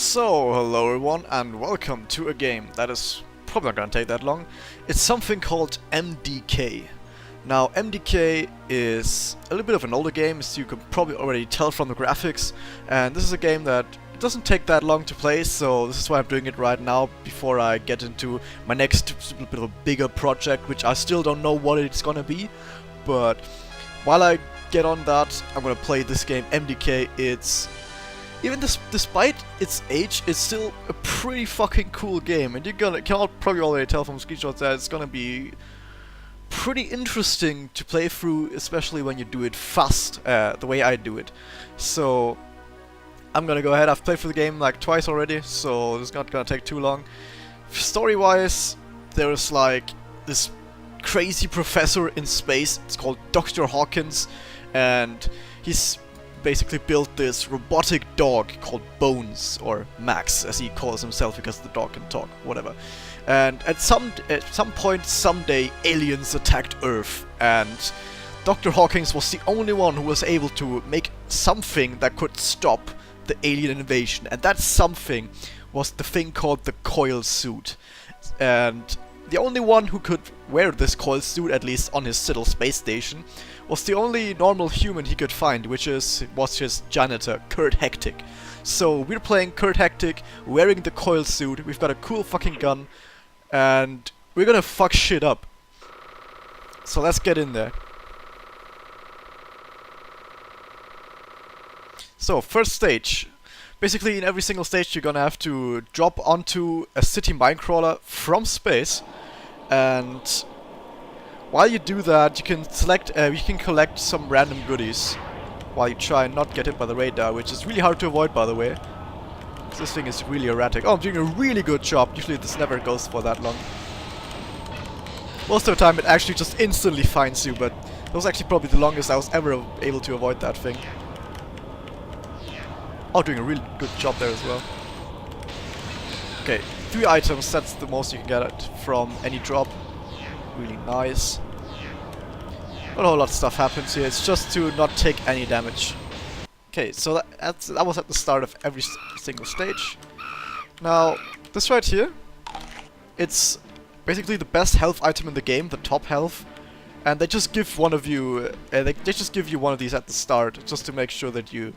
So, hello everyone and welcome to a game that is probably not gonna take that long. It's something called MDK. Now, MDK is a little bit of an older game, as you can probably already tell from the graphics, and this is a game that doesn't take that long to play, so this is why I'm doing it right now, before I get into my next little bit of a bigger project, which I still don't know what it's gonna be, but while I get on that, I'm gonna play this game, MDK. Despite its age, it's still a pretty fucking cool game, and you can probably already tell from screenshots that it's gonna be pretty interesting to play through, especially when you do it fast, the way I do it. So I'm gonna go ahead. I've played through the game like twice already, so it's not gonna take too long. Story-wise, there's like this crazy professor in space. It's called Dr. Hawkins, and he's basically built this robotic dog called Bones, or Max as he calls himself because the dog can talk, whatever. And at some point someday aliens attacked Earth, and Dr. Hawkins was the only one who was able to make something that could stop the alien invasion, and that something was the thing called the coil suit. And the only one who could wear this coil suit, at least on his little space station, was the only normal human he could find, which was his janitor, Kurt Hectic. So we're playing Kurt Hectic, wearing the coil suit, we've got a cool fucking gun, and we're gonna fuck shit up. So let's get in there. So, first stage. Basically, in every single stage you're gonna have to drop onto a city minecrawler from space, and while you do that, you can collect some random goodies while you try and not get hit by the radar, which is really hard to avoid, by the way. This thing is really erratic. Oh, I'm doing a really good job. Usually this never goes for that long. Most of the time it actually just instantly finds you, but that was actually probably the longest I was ever able to avoid that thing. Oh, doing a really good job there as well. Okay, 3 items, that's the most you can get from any drop. Really nice. Not a whole lot of stuff happens here, it's just to not take any damage. Okay, so that was at the start of every single stage. Now, this right here, it's basically the best health item in the game, the top health. And they just give one of you, they just give you one of these at the start, just to make sure that you've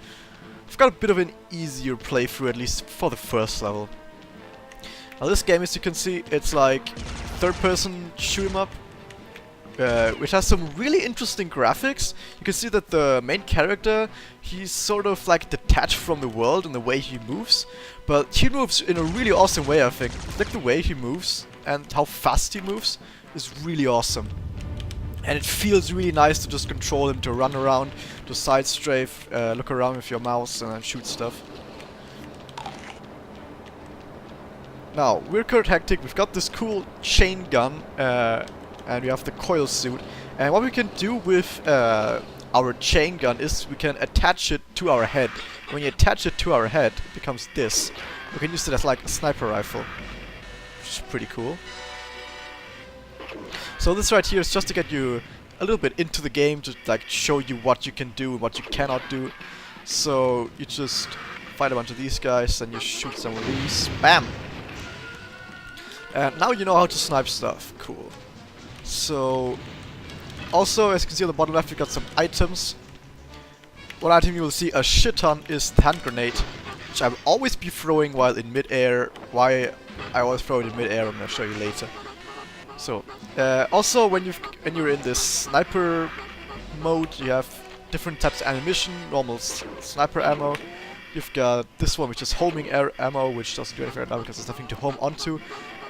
got a bit of an easier playthrough, at least for the first level. Now this game, as you can see, it's like third-person shoot 'em up, which has some really interesting graphics. You can see that the main character, he's sort of like detached from the world in the way he moves, but he moves in a really awesome way, I think. Like the way he moves and how fast he moves is really awesome. And it feels really nice to just control him, to run around, to side strafe, look around with your mouse and shoot stuff. Now, we're Kurt Hectic, we've got this cool chain gun, and we have the coil suit. And what we can do with our chain gun is we can attach it to our head. When you attach it to our head, it becomes this. We can use it as like a sniper rifle, which is pretty cool. So this right here is just to get you a little bit into the game, to like show you what you can do and what you cannot do. So you just fight a bunch of these guys and you shoot some of these. Bam! And now you know how to snipe stuff. Cool. So, also, as you can see on the bottom left, we got some items. One item you will see a shit ton is the hand grenade, which I will always be throwing while in mid-air. Why I always throw it in mid-air, I'm gonna show you later. So, also when you're in this sniper mode, you have different types of ammunition. Normal sniper ammo. You've got this one, which is homing air ammo, which doesn't do anything right now because there's nothing to home onto.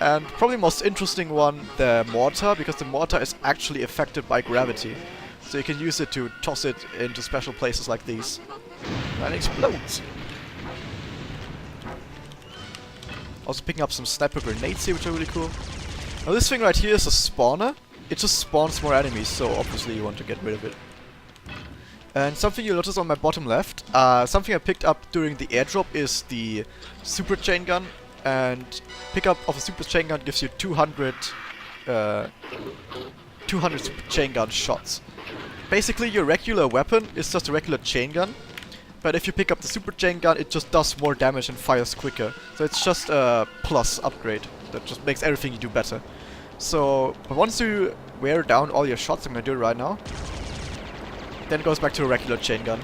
And probably the most interesting one, the mortar, because the mortar is actually affected by gravity. So you can use it to toss it into special places like these. And it explodes. Also picking up some sniper grenades here, which are really cool. Now this thing right here is a spawner. It just spawns more enemies, so obviously you want to get rid of it. And something you'll notice on my bottom left, something I picked up during the airdrop is the super chain gun. And pickup of a super chain gun gives you 200 super chain gun shots. Basically your regular weapon is just a regular chain gun, but if you pick up the super chain gun, it just does more damage and fires quicker. So it's just a plus upgrade that just makes everything you do better. So, but once you wear down all your shots, I'm gonna do it right now, then it goes back to a regular chain gun.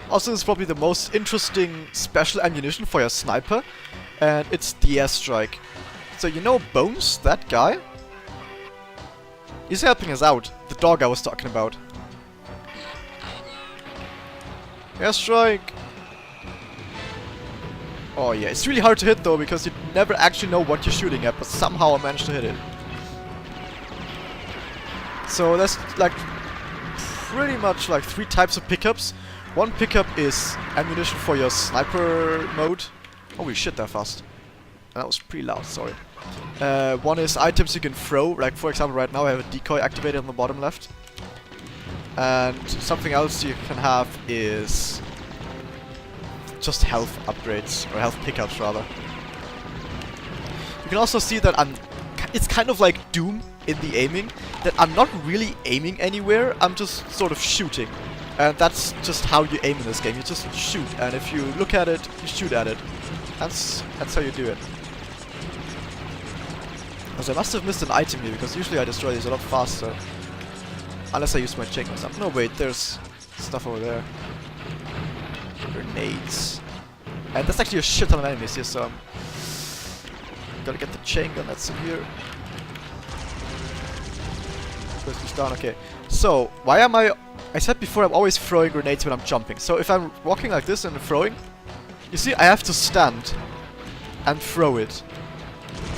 Also, this is probably the most interesting special ammunition for your sniper, and it's the airstrike. So you know Bones, that guy? He's helping us out, the dog I was talking about. Airstrike! Oh yeah, it's really hard to hit though, because you never actually know what you're shooting at, but somehow I managed to hit it. So there's like pretty much like 3 types of pickups. One pickup is ammunition for your sniper mode. Holy shit, that fast. That was pretty loud, sorry. One is items you can throw, like for example right now I have a decoy activated on the bottom left. And something else you can have is just health upgrades, or health pickups rather. You can also see that it's kind of like Doom in the aiming, that I'm not really aiming anywhere, I'm just sort of shooting. And that's just how you aim in this game, you just shoot, and if you look at it, you shoot at it. That's how you do it. Also, I must have missed an item here, because usually I destroy these a lot faster. Unless I use my chain or something. No, wait, there's stuff over there. Grenades. And there's actually a shit ton of enemies here, so gotta get the chain gun that's in here. First he's down, okay. So, why am I said before I'm always throwing grenades when I'm jumping. So if I'm walking like this and throwing, you see I have to stand and throw it.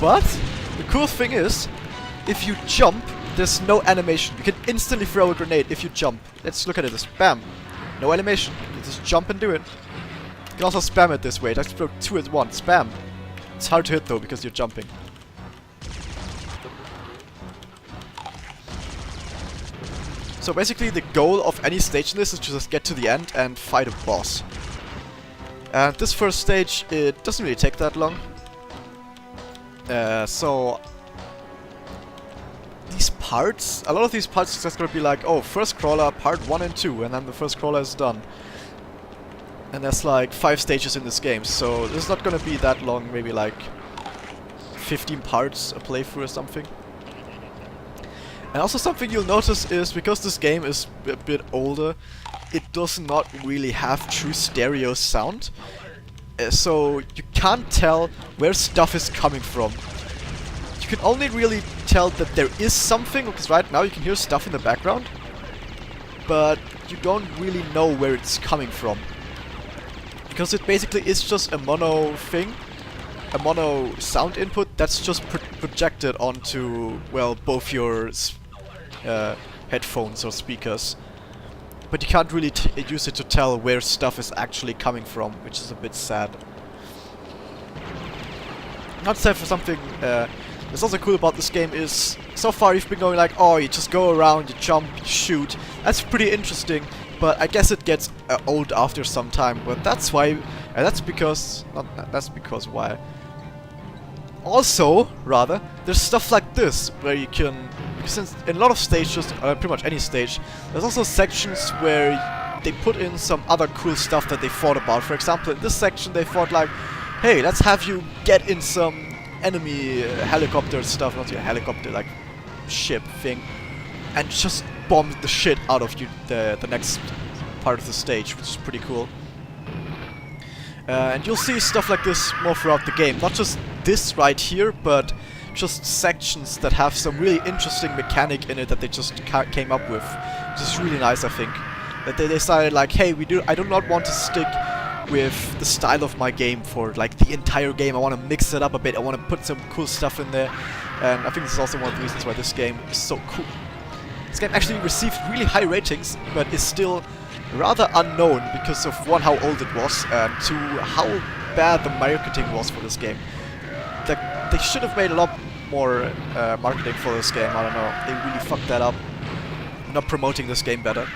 But the cool thing is, if you jump, there's no animation. You can instantly throw a grenade if you jump. Let's look at it. Bam. No animation. You just jump and do it. You can also spam it this way. Just throw 2 at once. Spam. It's hard to hit though because you're jumping. So basically the goal of any stage in this is to just get to the end and fight a boss. And this first stage, it doesn't really take that long. So these parts, a lot of these parts is just gonna be like, oh, first crawler, part 1 and 2, and then the first crawler is done. And there's like 5 stages in this game, so this is not gonna be that long, maybe like 15 parts a playthrough or something. And also something you'll notice is, because this game is a bit older, it does not really have true stereo sound. So you can't tell where stuff is coming from. You can only really tell that there is something, because right now you can hear stuff in the background, but you don't really know where it's coming from. Because it basically is just a mono thing, a mono sound input that's just projected onto, well, both your headphones or speakers. But you can't really use it to tell where stuff is actually coming from, which is a bit sad. Not sad for something that's also cool about this game is, so far you've been going like, oh, you just go around, you jump, you shoot. That's pretty interesting, but I guess it gets old after some time. But that's why, why. Also, rather, there's stuff like this, where you can, since in a lot of stages, pretty much any stage, there's also sections where they put in some other cool stuff that they thought about. For example, in this section they thought like, hey, let's have you get in some enemy helicopter stuff, not your helicopter, like ship thing, and just bomb the shit out of you the next part of the stage, which is pretty cool. And you'll see stuff like this more throughout the game, not just this right here, but just sections that have some really interesting mechanic in it that they just came up with, which is really nice, I think. That they decided like, hey, I do not want to stick with the style of my game for like the entire game. I want to mix it up a bit, I want to put some cool stuff in there, and I think this is also one of the reasons why this game is so cool. This game actually received really high ratings, but is still rather unknown because of, one, how old it was, and 2, how bad the marketing was for this game. They should have made a lot more marketing for this game, I don't know. They really fucked that up, not promoting this game better.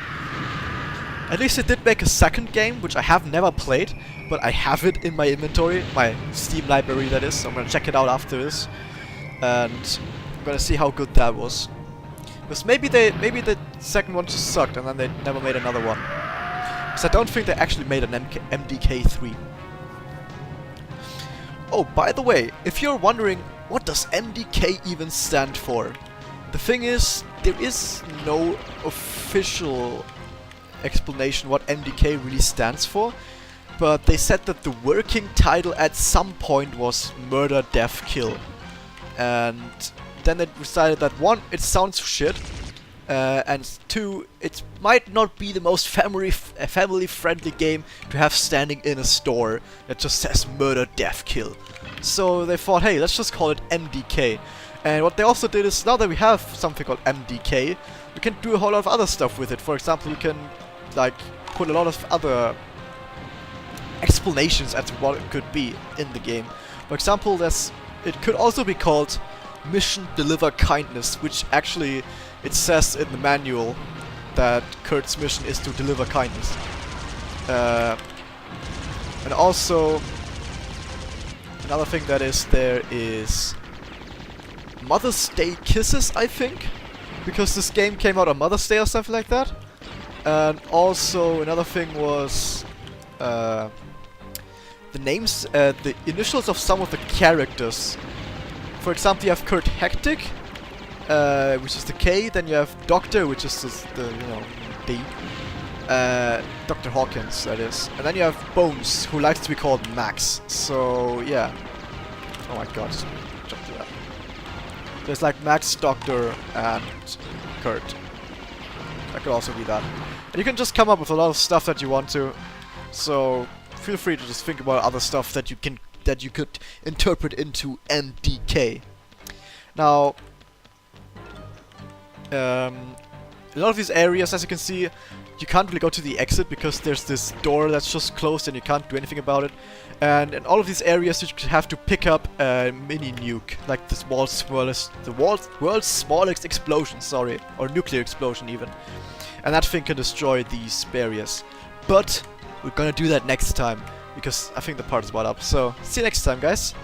At least they did make a second game, which I have never played, but I have it in my inventory, my Steam library that is, so I'm gonna check it out after this. And I'm gonna see how good that was. Because maybe the second one just sucked and then they never made another one. Because I don't think they actually made an MDK 3. Oh, by the way, if you're wondering, what does MDK even stand for? The thing is, there is no official explanation what MDK really stands for, but they said that the working title at some point was Murder, Death, Kill. And then they decided that 1, it sounds shit, and 2, it might not be the most family-friendly game to have standing in a store that just says Murder, Death, Kill. So they thought, hey, let's just call it MDK. And what they also did is, now that we have something called MDK, we can do a whole lot of other stuff with it. For example, we can, like, put a lot of other explanations as to what it could be in the game. For example, it could also be called Mission Deliver Kindness, which actually, it says in the manual that Kurt's mission is to deliver kindness. And also, another thing that is there is Mother's Day Kisses, I think, because this game came out on Mother's Day or something like that. And also another thing was the names, the initials of some of the characters. For example, you have Kurt Hectic, which is the K. Then you have Doctor, which is the D. Dr. Hawkins, that is. And then you have Bones, who likes to be called Max. So yeah. Oh my god, just jump to that. There's like Max, Doctor, and Kurt. That could also be that. And you can just come up with a lot of stuff that you want to. So feel free to just think about other stuff that you could interpret into MDK. Now, a lot of these areas, as you can see, you can't really go to the exit because there's this door that's just closed and you can't do anything about it. And in all of these areas, you have to pick up a mini nuke, like the world's smallest explosion, sorry, or nuclear explosion even. And that thing can destroy these barriers. But we're gonna do that next time, because I think the part is about up. So, see you next time, guys.